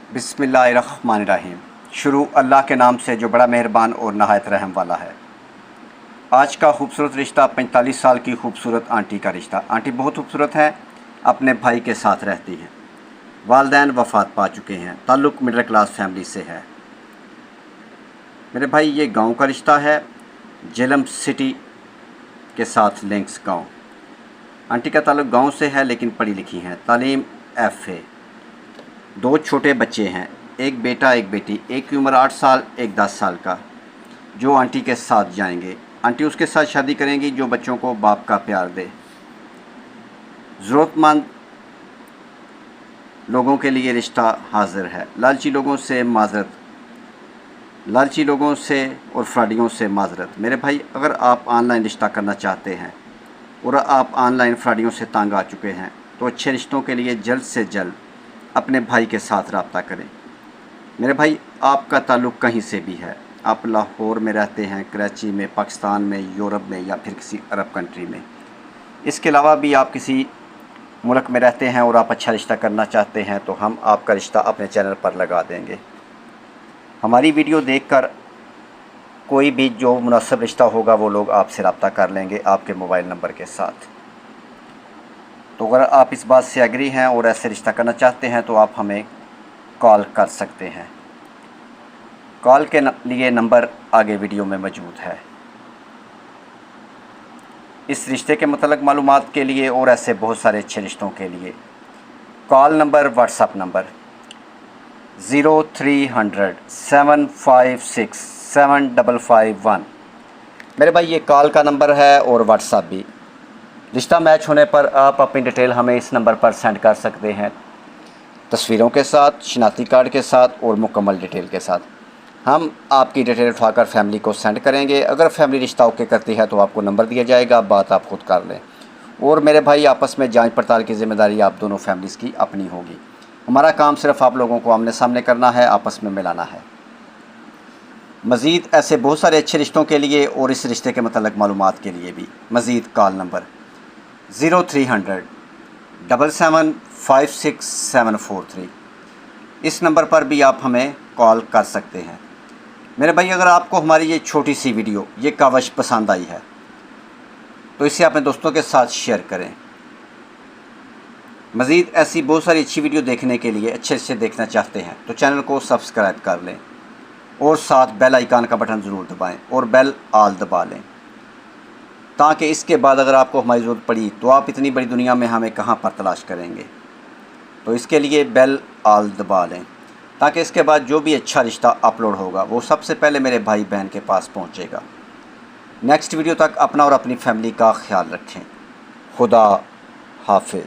बिस्मिल्लाहिर्रहमानिर्रहीम। शुरू अल्लाह के नाम से जो बड़ा मेहरबान और नहायत रहम वाला है। आज का खूबसूरत रिश्ता 45 साल की खूबसूरत आंटी का रिश्ता। आंटी बहुत खूबसूरत है, अपने भाई के साथ रहती हैं। वालिदैन वफ़ात पा चुके हैं। ताल्लुक़ मिडिल क्लास फैमिली से है। मेरे भाई ये गांव का रिश्ता है, झेलम सिटी के साथ लिंक्स गांव। आंटी का ताल्लुक़ गांव से है लेकिन पढ़ी लिखी हैं, तालीम FA। 2 छोटे बच्चे हैं, एक बेटा एक बेटी। एक की उम्र 8 साल, एक 10 साल का, जो आंटी के साथ जाएंगे। आंटी उसके साथ शादी करेंगी जो बच्चों को बाप का प्यार दे। ज़रूरतमंद लोगों के लिए रिश्ता हाजिर है। लालची लोगों से और फ्रॉडियों से माजरत। मेरे भाई, अगर आप ऑनलाइन रिश्ता करना चाहते हैं और आप ऑनलाइन फ्रॉडियों से तंग आ चुके हैं तो अच्छे रिश्तों के लिए जल्द से जल्द अपने भाई के साथ रब्ता करें। मेरे भाई, आपका ताल्लुक़ कहीं से भी है, आप लाहौर में रहते हैं, कराची में, पाकिस्तान में, यूरोप में या फिर किसी अरब कंट्री में, इसके अलावा भी आप किसी मुल्क में रहते हैं और आप अच्छा रिश्ता करना चाहते हैं तो हम आपका रिश्ता अपने चैनल पर लगा देंगे। हमारी वीडियो देखकर कोई भी जो मुनासिब रिश्ता होगा वो लोग आपसे रब्ता कर लेंगे आपके मोबाइल नंबर के साथ। तो अगर आप इस बात से एग्री हैं और ऐसे रिश्ता करना चाहते हैं तो आप हमें कॉल कर सकते हैं। कॉल के लिए नंबर आगे वीडियो में मौजूद है। इस रिश्ते के मतलब मालूमात के लिए और ऐसे बहुत सारे अच्छे रिश्तों के लिए कॉल नंबर, व्हाट्सएप नंबर 0300 756 7551। मेरे भाई, ये कॉल का नंबर है और व्हाट्सएप भी। रिश्ता मैच होने पर आप अपनी डिटेल हमें इस नंबर पर सेंड कर सकते हैं, तस्वीरों के साथ, शनाख्ती कार्ड के साथ और मुकम्मल डिटेल के साथ। हम आपकी डिटेल उठाकर फैमिली को सेंड करेंगे। अगर फैमिली रिश्ता ओके करती है तो आपको नंबर दिया जाएगा, बात आप खुद कर लें। और मेरे भाई, आपस में जांच पड़ताल की ज़िम्मेदारी आप दोनों फैमिलीज़ की अपनी होगी। हमारा काम सिर्फ आप लोगों को आमने सामने करना है, आपस में मिलाना है। मज़ीद ऐसे बहुत सारे अच्छे रिश्तों के लिए और इस रिश्ते के मतलब मालूमात के लिए भी मज़ीद कॉल नंबर 0300 77 56 743। इस नंबर पर भी आप हमें कॉल कर सकते हैं। मेरे भाई, अगर आपको हमारी ये छोटी सी वीडियो, ये कावश पसंद आई है तो इसे अपने दोस्तों के साथ शेयर करें। मज़ीद ऐसी बहुत सारी अच्छी वीडियो देखने के लिए, अच्छे से देखना चाहते हैं तो चैनल को सब्सक्राइब कर लें और साथ बेल आइकन का बटन ज़रूर दबाएं और बेल आल दबा लें, ताकि इसके बाद अगर आपको हमारी ज़रूरत पड़ी तो आप इतनी बड़ी दुनिया में हमें कहाँ पर तलाश करेंगे। तो इसके लिए बेल आल दबा लें ताकि इसके बाद जो भी अच्छा रिश्ता अपलोड होगा वो सबसे पहले मेरे भाई बहन के पास पहुंचेगा। नेक्स्ट वीडियो तक अपना और अपनी फैमिली का ख्याल रखें। खुदा हाफिज़।